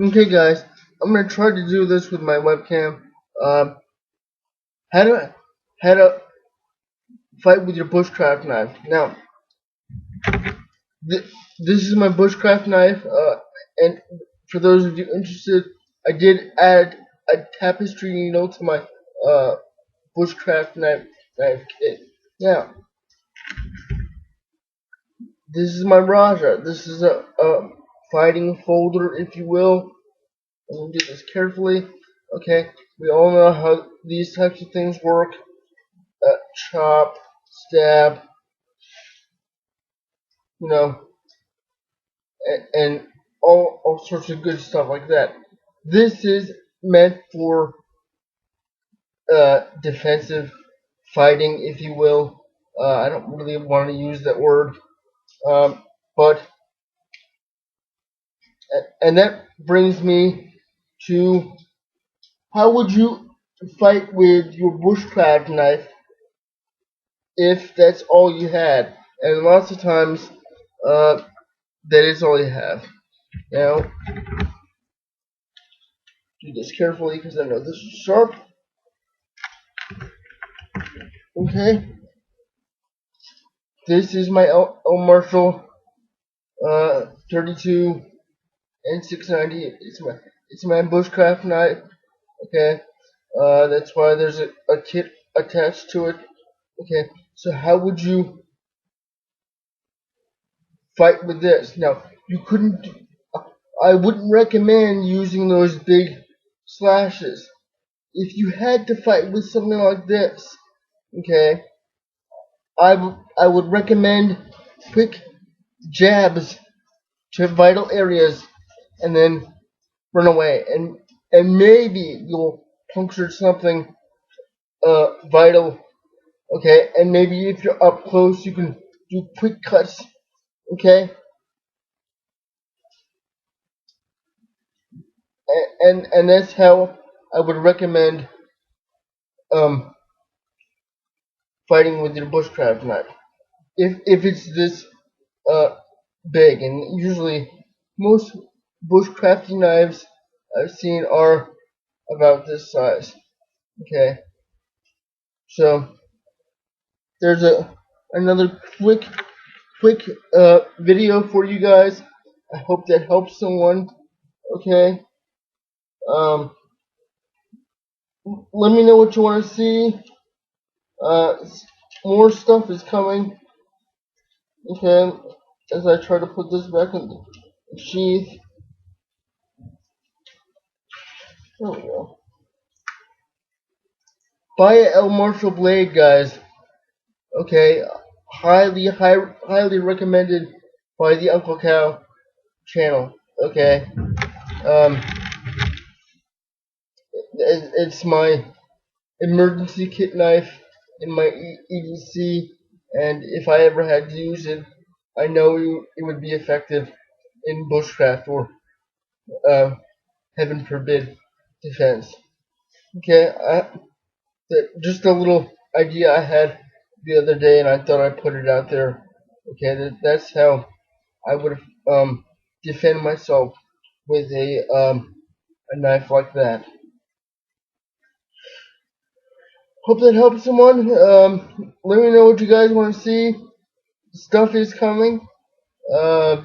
Okay, guys, I'm gonna try to do this with my webcam. Um, how to fight with your bushcraft knife. Now, this is my bushcraft knife. And for those of you interested, I did add a tapestry needle to my bushcraft knife kit. Now, this is my Raja. This is a fighting folder, if you will. I'm gonna do this carefully. Okay, we all know how these types of things work. Chop, stab, you know, and all sorts of good stuff like that. This is meant for defensive fighting, if you will. I don't really want to use that word, but and that brings me to how would you fight with your bushcraft knife if that's all you had? And lots of times, that is all you have. Now, do this carefully because I know this is sharp. Okay, this is my L Marshall 32 and 690. It's my bushcraft knife. Okay, that's why there's a kit attached to it. Okay, so how would you fight with this? Now, you couldn't. I wouldn't recommend using those big slashes. If you had to fight with something like this, okay, I would recommend quick jabs to vital areas and then run away, and maybe you'll puncture something vital. Okay, and maybe if you're up close you can do quick cuts. Okay, and that's how I would recommend um fighting with your bushcraft knife if it's this uh big. And usually most bushcrafting knives I've seen are about this size. Okay, so there's another quick video for you guys. I hope that helps someone. Okay, um, let me know what you want to see. Uh, More stuff is coming. Okay, as I try to put this back in the sheath. There we go. Buy a L Marshall blade, guys. Okay, highly recommended by the Uncle Cow channel. Okay, um, it's my emergency kit knife in my EDC, and if I ever had to use it, I know it would be effective in bushcraft or, uh, heaven forbid, defense. Okay, just a little idea I had the other day, and I thought I'd put it out there. Okay, that's how I would defend myself with a knife like that. Hope that helps someone. Let me know what you guys want to see. Stuff is coming. Uh,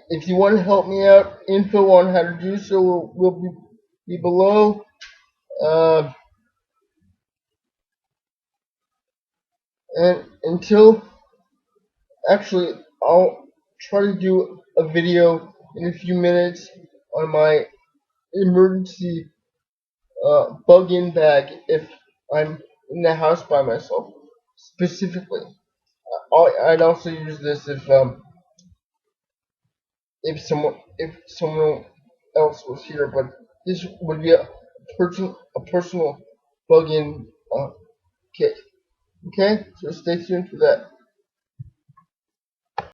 if you want to help me out, info on how to do so will be below. Uh, and until actually, I'll try to do a video in a few minutes on my emergency bug-in bag if I'm in the house by myself. Specifically, I'd also use this if someone else was here, but this would be a personal bug-in kit. Okay, so stay tuned for that.